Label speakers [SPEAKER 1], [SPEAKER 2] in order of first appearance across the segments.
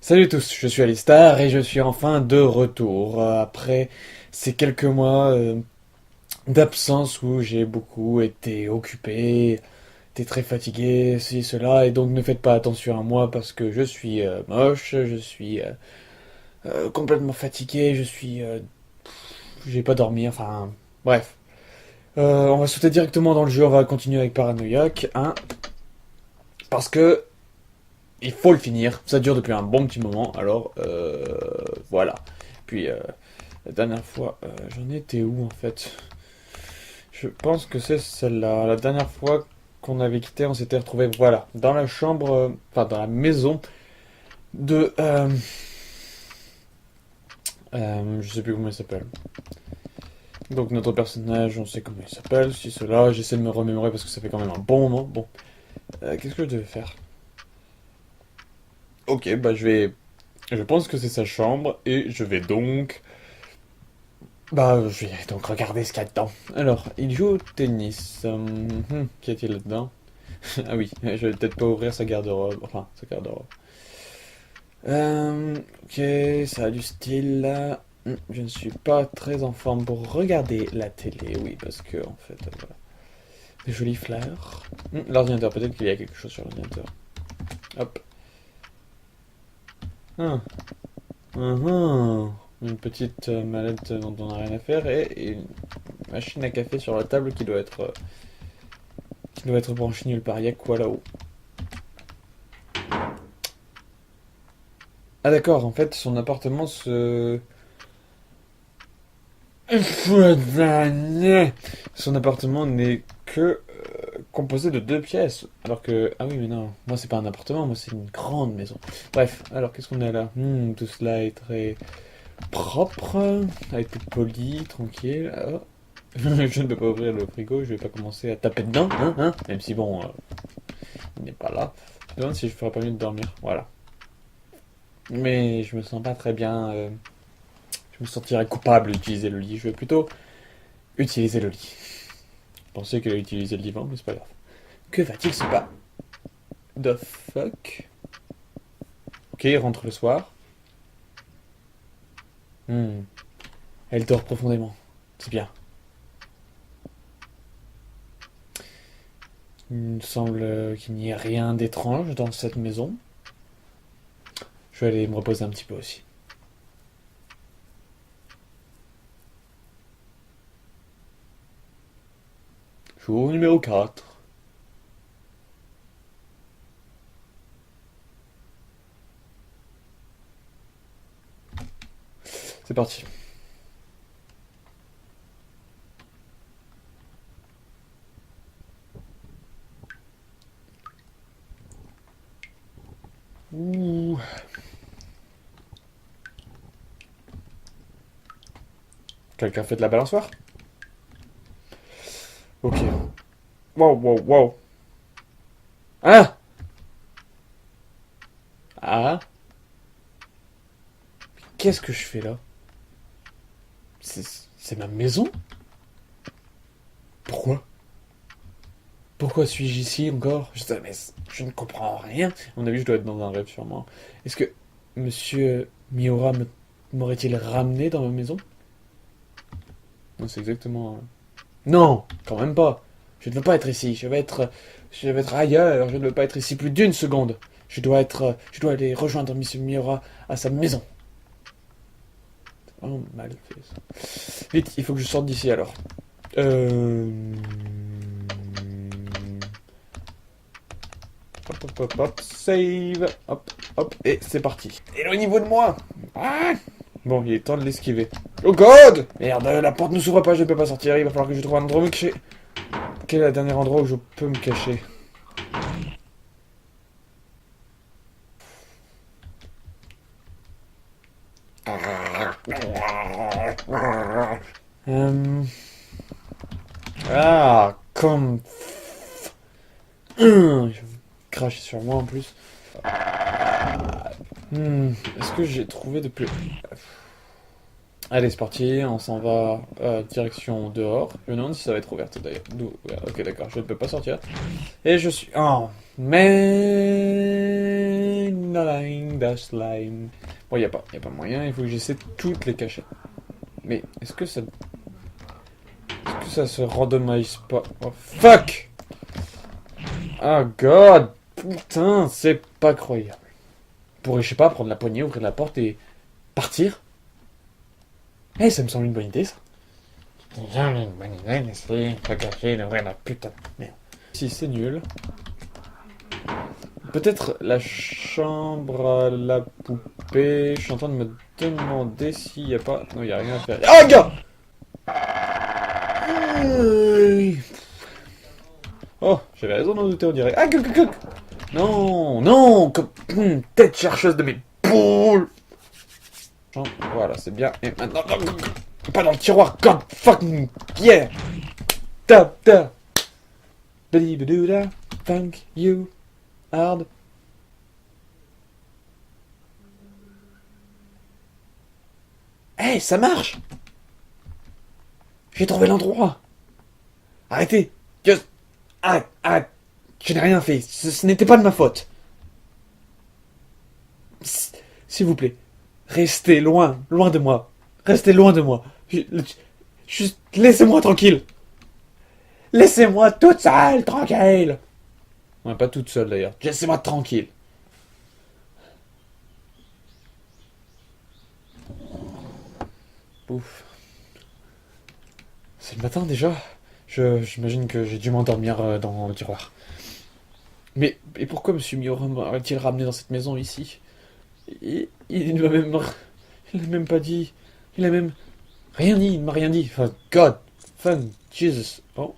[SPEAKER 1] Salut tous, je suis Alistar et je suis enfin de retour après ces quelques mois d'absence où j'ai beaucoup été occupé, été très fatigué, ceci, cela, et donc ne faites pas attention à moi parce que je suis moche, je suis complètement fatigué, j'ai pas dormi, enfin bref. On va sauter directement dans le jeu, on va continuer avec Paranoïaque, hein, parce que il faut le finir, ça dure depuis un bon petit moment, alors voilà. Puis la dernière fois, j'en étais où en fait? Je pense que c'est celle-là. La dernière fois qu'on avait quitté, on s'était retrouvé, voilà, dans la chambre, enfin dans la maison de, je sais plus comment il s'appelle. Donc notre personnage, on sait comment il s'appelle, si cela, j'essaie de me remémorer parce que ça fait quand même un bon moment. Bon, qu'est-ce que je devais faire? Ok, bah je pense que c'est sa chambre et je vais donc, bah je vais donc regarder ce qu'il y a dedans. Alors, il joue au tennis. Qu'y a-t-il là-dedans? Ah oui, je vais peut-être pas ouvrir sa garde-robe. Enfin, sa garde-robe. Ok, ça a du style là. Je ne suis pas très en forme pour regarder la télé, oui, parce que en fait, voilà. Des jolies fleurs. L'ordinateur, peut-être qu'il y a quelque chose sur l'ordinateur. Hop. Ah. Une petite mallette dont on n'a rien à faire et une machine à café sur la table qui doit être branchée nulle part. Il y a quoi là-haut? Ah d'accord, en fait, son appartement se... Son appartement n'est que composé de deux pièces. Alors que... Ah oui, mais non. Moi, c'est pas un appartement, moi, c'est une grande maison. Bref, alors, qu'est-ce qu'on a là? Tout cela est très propre, a été poli, tranquille. Oh. Je ne peux pas ouvrir le frigo, je vais pas commencer à taper dedans, hein. Même si, bon, il n'est pas là. Je me demande si je ferais pas mieux de dormir. Voilà. Mais je me sens pas très bien. Je me sentirais coupable d'utiliser le lit. Je vais plutôt utiliser le lit. Je pensais qu'elle allait utiliser le divan, mais c'est pas grave. Que va-t-il se passer? The fuck? Ok, il rentre le soir. Elle dort profondément. C'est bien. Il me semble qu'il n'y ait rien d'étrange dans cette maison. Je vais aller me reposer un petit peu aussi. Jour numéro 4. C'est parti. Ouh. Quelqu'un fait de la balançoire? Ok. Wow, wow, wow. Ah! Ah? Qu'est-ce que je fais là? C'est ma maison? Pourquoi? Pourquoi suis-je ici encore? Mais je ne comprends rien. À mon avis, je dois être dans un rêve sûrement. Est-ce que Monsieur Miura m'aurait-il ramené dans ma maison? Non, c'est exactement. Non, quand même pas. Je ne veux pas être ici. Je veux être ailleurs. Je ne veux pas être ici plus d'une seconde. Je dois aller rejoindre Monsieur Miura à sa maison. Oh, mal fait ça. Vite, il faut que je sorte d'ici alors. Euh... Hop, hop, hop, hop, save. Hop, hop, et c'est parti. Éloignez-vous de moi. Ah, bon, il est temps de l'esquiver. Oh god! Merde, la porte ne s'ouvre pas, je ne peux pas sortir. Il va falloir que je trouve un endroit où me cacher. Quel est le dernier endroit où je peux me cacher? Euh... Ah, comme... Je vais cracher sur moi en plus. Est-ce que j'ai trouvé depuis... Allez, c'est parti, on s'en va direction dehors. Je me demande si ça va être ouvert d'ailleurs. Ouais, ok, d'accord, je ne peux pas sortir. Et je suis... Oh, mais... the slime. Bon, y a pas moyen, il faut que j'essaie toutes les cachettes. Mais est-ce que ça se randomise pas? Oh, fuck! Oh god! Putain, c'est pas croyable. Pourrais, je sais pas, prendre la poignée, ouvrir la porte et partir? Eh, ça me semble une bonne idée, ça. C'est jamais une bonne idée d'essayer de cacher, d'ouvrir la putain de merde. Si c'est nul. Peut-être la chambre à la poupée. Je suis en train de me demander s'il y a pas... Non, il y a rien à faire. Ah, gars! Oh, j'avais raison d'en douter, on dirait. Ah, non, non, comme tête chercheuse de mes poules. Voilà, c'est bien. Et maintenant, pas dans le tiroir. God fucking yeah. Da da. Bidi-bidou-da. Thank you. Hard. Hey, ça marche. J'ai trouvé l'endroit. Arrêtez. Just... Arrête, arrête. Je n'ai rien fait. Ce n'était pas de ma faute. S'il vous plaît. Restez loin, loin de moi. Restez loin de moi. Juste laissez-moi tranquille. Laissez-moi toute seule, tranquille. Ouais, pas toute seule d'ailleurs. Laissez-moi tranquille. Ouf. C'est le matin déjà. J'imagine que j'ai dû m'endormir dans le tiroir. Mais et pourquoi M. Miura m'a-t-il ramené dans cette maison ici? Il n'a même pas dit. Il a même rien dit. Il ne m'a rien dit. Enfin, God, fun, Jesus. Oh,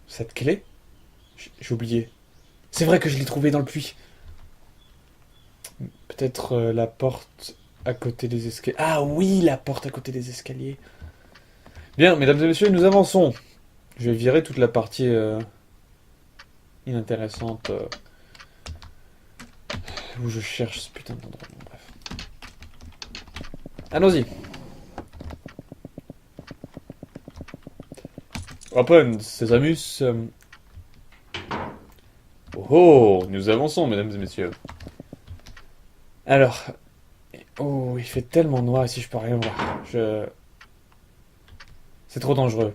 [SPEAKER 1] cette clé? J'ai oublié. C'est vrai que je l'ai trouvée dans le puits. Peut-être la porte à côté des escaliers. Ah oui, la porte à côté des escaliers. Bien, mesdames et messieurs, nous avançons. Je vais virer toute la partie inintéressante où je cherche ce putain d'endroit. Bon, bref. Allons-y. Open, Sesamus. Oh, nous avançons, mesdames et messieurs. Alors. Oh, il fait tellement noir ici, je peux rien voir. C'est trop dangereux.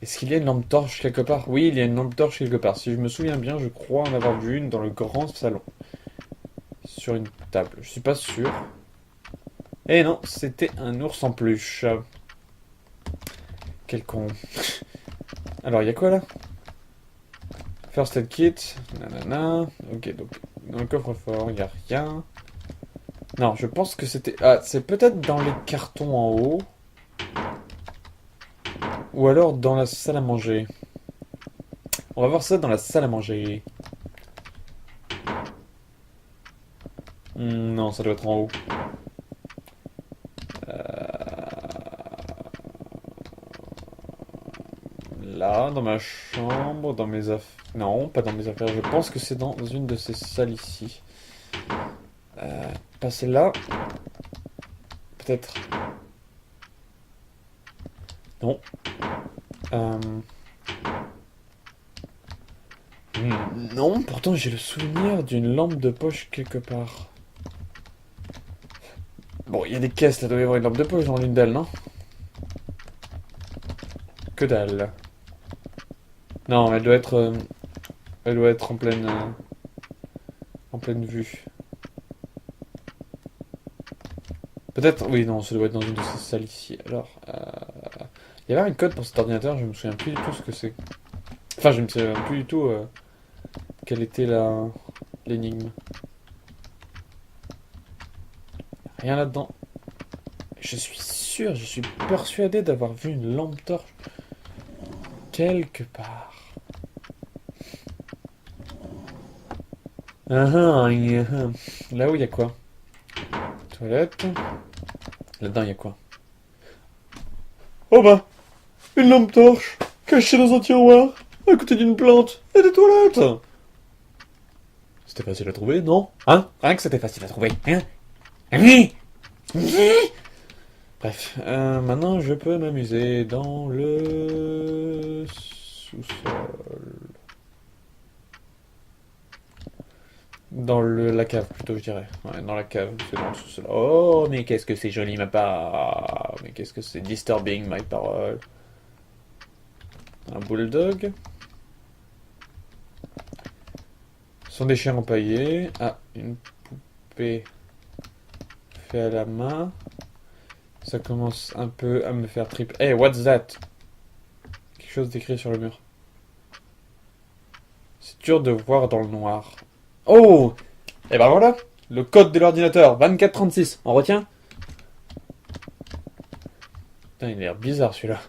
[SPEAKER 1] Est-ce qu'il y a une lampe torche quelque part? Oui, il y a une lampe torche quelque part. Si je me souviens bien, je crois en avoir vu une dans le grand salon. Sur une table. Je suis pas sûr. Eh non, c'était un ours en peluche. Quel con. Alors, il y a quoi là? First aid kit. Nanana. Ok, donc dans le coffre-fort, il n'y a rien. Non, je pense que c'était... Ah, c'est peut-être dans les cartons en haut. Ou alors dans la salle à manger. On va voir ça dans la salle à manger. Non, ça doit être en haut. Là, dans ma chambre, dans mes affaires... Non, pas dans mes affaires. Je pense que c'est dans une de ces salles ici. Pas celle-là. Peut-être. Non. Non, pourtant j'ai le souvenir d'une lampe de poche quelque part. Bon, il y a des caisses, là, doit y avoir une lampe de poche dans l'une d'elles, non? Que dalle. Non, elle doit être en pleine vue. Peut-être, oui, non, ça doit être dans une de ces salles ici. Alors, il y avait un code pour cet ordinateur, je me souviens plus du tout ce que c'est. Enfin, je me souviens plus du tout quelle était l'énigme. Rien là-dedans. Je suis sûr, je suis persuadé d'avoir vu une lampe torche quelque part. Là où il y a quoi? Toilette. Là-dedans, il y a quoi? Oh bah, une lampe torche cachée dans un tiroir à côté d'une plante et des toilettes. C'était facile à trouver, non? Hein? Rien que c'était facile à trouver, hein? Bref, maintenant je peux m'amuser dans le sous-sol. La cave, plutôt, je dirais. Ouais, dans la cave, c'est dans le sous-sol. Oh, mais qu'est-ce que c'est joli, ma part. Mais qu'est-ce que c'est disturbing, my parole. Un bulldog. Ce sont des chiens empaillés. Ah, une poupée fait à la main. Ça commence un peu à me faire trip. Hey, what's that? Quelque chose d'écrit sur le mur. C'est dur de voir dans le noir. Oh! Et ben voilà! Le code de l'ordinateur, 2436. On retient? Putain, il a l'air bizarre celui-là.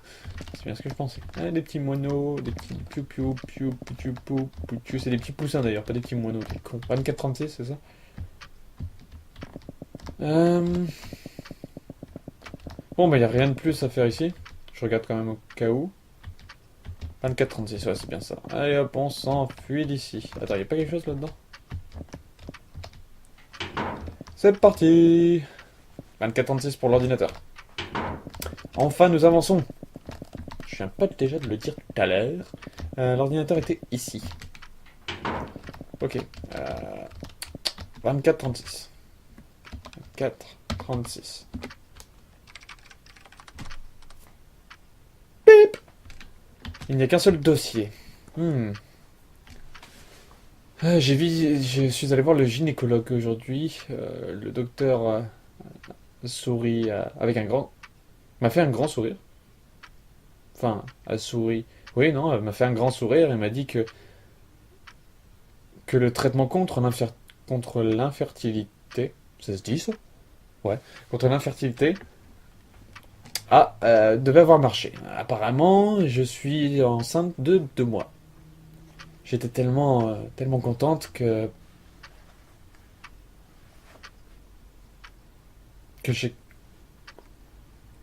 [SPEAKER 1] C'est bien ce que je pensais. Ah, des petits moineaux, des petits piou piou piou piou piou. C'est des petits poussins d'ailleurs, pas des petits moineaux. T'es con. 2436, c'est ça? Euh... Bon, bah, y a rien de plus à faire ici. Je regarde quand même au cas où. 2436, ouais, c'est bien ça. Allez hop, on s'enfuit d'ici. Attends, y a pas quelque chose là-dedans? C'est parti! 2436 pour l'ordinateur. Enfin, nous avançons. Je viens pas déjà de le dire tout à l'heure. L'ordinateur était ici. Ok. 2436. 2436. Bip! Il n'y a qu'un seul dossier. Hmm. Je suis allé voir le gynécologue aujourd'hui. Le docteur sourit avec un grand. M'a fait un grand sourire. Enfin, a souri. Oui, non, elle m'a fait un grand sourire et m'a dit que le traitement contre l'infertilité. Ça se dit ça? Ouais. Contre l'infertilité. Devait avoir marché. Apparemment, je suis enceinte de 2 mois. J'étais tellement contente que j'ai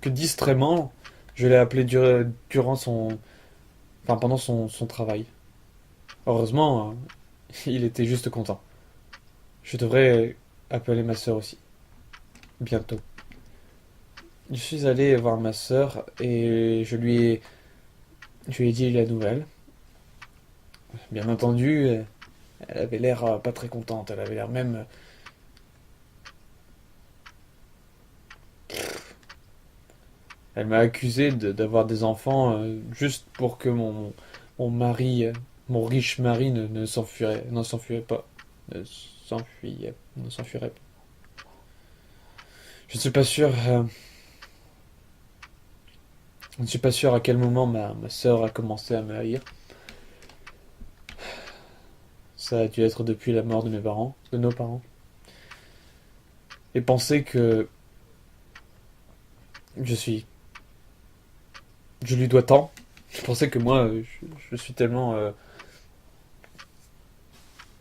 [SPEAKER 1] que distraitement, je l'ai appelé durant enfin pendant son travail. Heureusement, il était juste content. Je devrais appeler ma sœur aussi, bientôt. Je suis allé voir ma sœur et je lui ai dit la nouvelle. Bien entendu, elle avait l'air pas très contente. Elle avait l'air même. Elle m'a accusé d'avoir des enfants juste pour que mon mari, mon riche mari ne s'enfuirait pas. Ne s'enfuirait pas. Je ne suis pas sûr. Je ne suis pas sûr à quel moment ma sœur a commencé à me haïr. Ça a dû être depuis la mort de mes parents, de nos parents. Et penser que je suis, je lui dois tant. Je pensais que moi, je suis tellement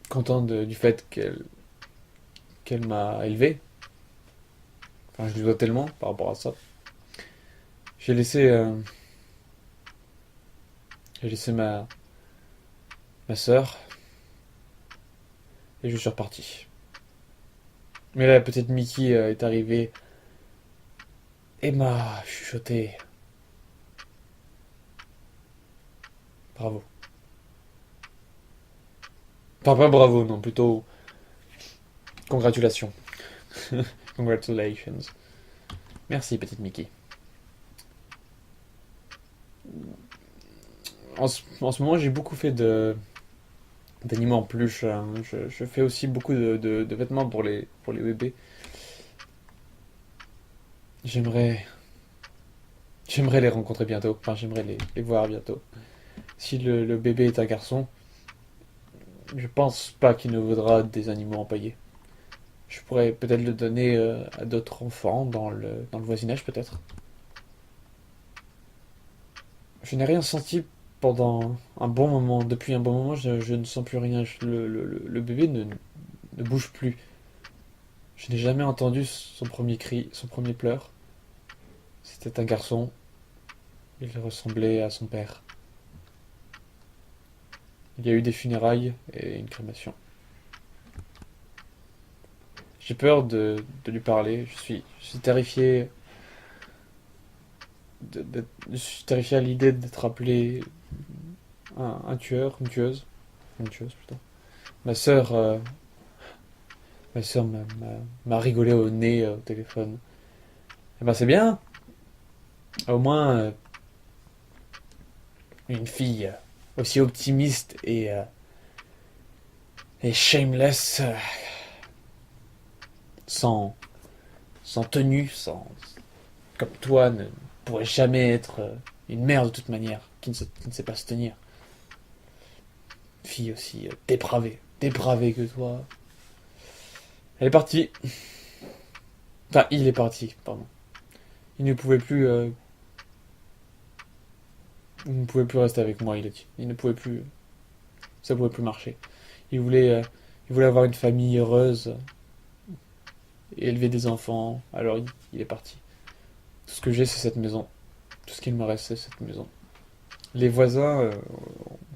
[SPEAKER 1] content du fait qu'elle m'a élevé. Enfin, je lui dois tellement par rapport à ça. J'ai laissé, euh, j'ai laissé ma sœur et je suis reparti. Mais là, la petite Mickey est arrivée et m'a chuchoté. Bravo. Enfin, pas bravo, non, plutôt congratulations. Congratulations. Merci, petite Mickey. En ce moment, j'ai beaucoup fait d'animaux en peluche, hein. Je fais aussi beaucoup de vêtements pour les bébés. J'aimerais, j'aimerais les rencontrer bientôt. Enfin, j'aimerais les voir bientôt. Si le bébé est un garçon, je pense pas qu'il ne voudra des animaux empaillés. Je pourrais peut-être le donner à d'autres enfants dans le voisinage, peut-être. Je n'ai rien senti pendant un bon moment. Depuis un bon moment, je ne sens plus rien. Le bébé ne bouge plus. Je n'ai jamais entendu son premier cri, son premier pleur. C'était un garçon. Il ressemblait à son père. Il y a eu des funérailles et une crémation. J'ai peur de lui parler. Je suis terrifié. Je suis terrifié à l'idée d'être appelé un tueur, une tueuse plutôt. Ma sœur Ma soeur m'a rigolé au nez au téléphone. Eh ben c'est bien. Au moins, une fille aussi optimiste et shameless, sans, sans tenue, comme toi, ne pourrait jamais être une mère de toute manière, qui ne sait pas se tenir. Une fille aussi dépravée que toi. Elle est partie. Enfin, il est parti, pardon. Il ne pouvait plus, il ne pouvait plus rester avec moi, il a dit. Il ne pouvait plus, ça pouvait plus marcher. Il voulait, euh, il voulait avoir une famille heureuse et élever des enfants. Alors il est parti. Tout ce que j'ai, c'est cette maison. Tout ce qu'il me reste, c'est cette maison. Les voisins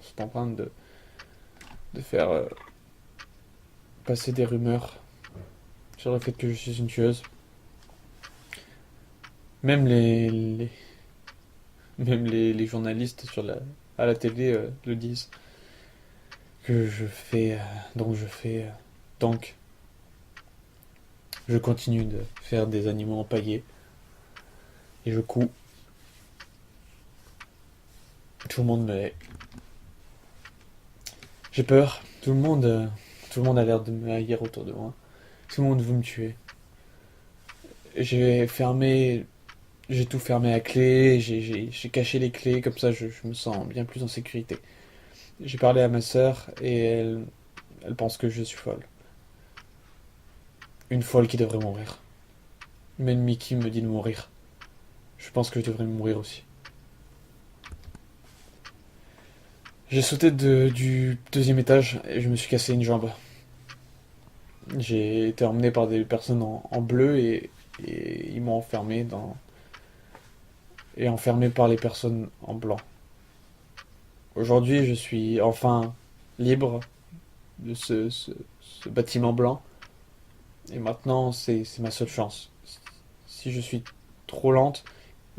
[SPEAKER 1] sont en train de faire passer des rumeurs sur le fait que je suis une tueuse. Même les journalistes à la télé le disent. Que je fais. Donc, je continue de faire des animaux empaillés. Et je couds. Tout le monde me hait. J'ai peur. Tout le monde a l'air de me haïr autour de moi. Tout le monde veut me tuer. J'ai fermé. J'ai tout fermé à clé. J'ai caché les clés. Comme ça, je me sens bien plus en sécurité. J'ai parlé à ma sœur et elle pense que je suis folle. Une folle qui devrait mourir. Même Mickey me dit de mourir. Je pense que je devrais mourir aussi. J'ai sauté du deuxième étage et je me suis cassé une jambe. J'ai été emmené par des personnes en bleu et ils m'ont enfermé et enfermé par les personnes en blanc. Aujourd'hui, je suis enfin libre de ce bâtiment blanc. Et maintenant, c'est ma seule chance. Si je suis trop lente,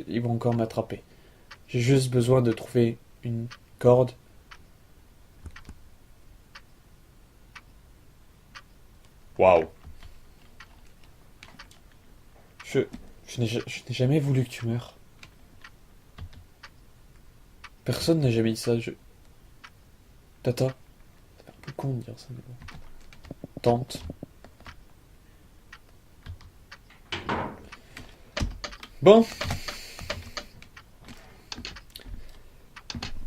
[SPEAKER 1] ils vont encore m'attraper. J'ai juste besoin de trouver une corde. Waouh. Je, je n'ai jamais voulu que tu meurs. Personne n'a jamais dit ça. Tata, c'est un peu con de dire ça, mais bon. Tante. Bon.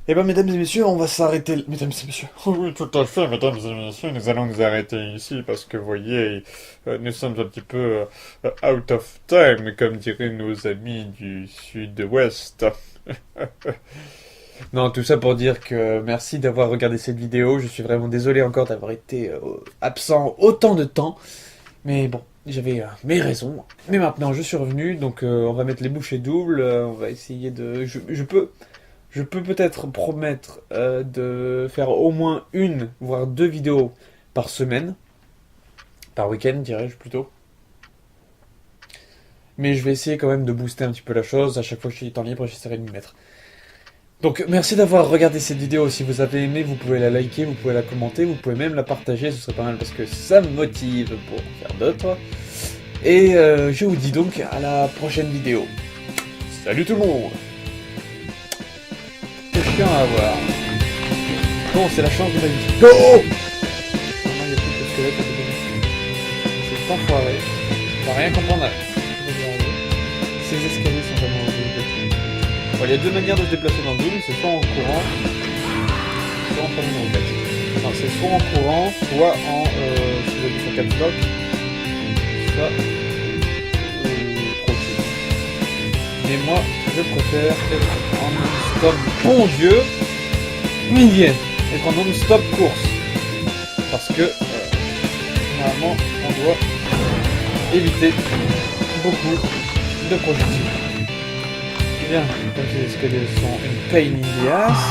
[SPEAKER 1] Eh ben, mesdames et messieurs, on va s'arrêter. Mesdames et messieurs.
[SPEAKER 2] Oui, tout à fait, mesdames et messieurs, nous allons nous arrêter ici parce que, vous voyez, nous sommes un petit peu out of time, comme diraient nos amis du sud-ouest.
[SPEAKER 1] Non, tout ça pour dire que merci d'avoir regardé cette vidéo. Je suis vraiment désolé encore d'avoir été absent autant de temps. Mais bon, j'avais mes raisons. Mais maintenant, je suis revenu, donc on va mettre les bouchées doubles. On va essayer de. Je peux peut-être promettre de faire au moins une, voire deux vidéos par semaine. Par week-end, dirais-je plutôt. Mais je vais essayer quand même de booster un petit peu la chose. À chaque fois que je suis temps libre, j'essaierai de m'y mettre. Donc merci d'avoir regardé cette vidéo. Si vous avez aimé, vous pouvez la liker, vous pouvez la commenter, vous pouvez même la partager. Ce serait pas mal parce que ça me motive pour faire d'autres. Et je vous dis donc à la prochaine vidéo. Salut tout le monde! C'est chiant à voir. Bon, c'est la chance de ma vie. Go! Oh, il y a plus de squelettes à découvrir. C'est enfoiré. On va rien comprendre. Ces escaliers sont vraiment horribles. Bon, il y a deux manières de se déplacer dans Doom, c'est soit en courant, soit en prenant une roquette. Enfin, c'est soit en courant, soit en si vous avez sur 4 blocs, soit trop chill. Mais moi, je préfère être en non-stop, bon Dieu, millième, être en non-stop course. Parce que, normalement, on doit éviter beaucoup de projectiles. Bien, comme ces escaliers sont une pain in the ass,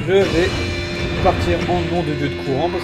[SPEAKER 1] je vais partir en nom de dieu de courant.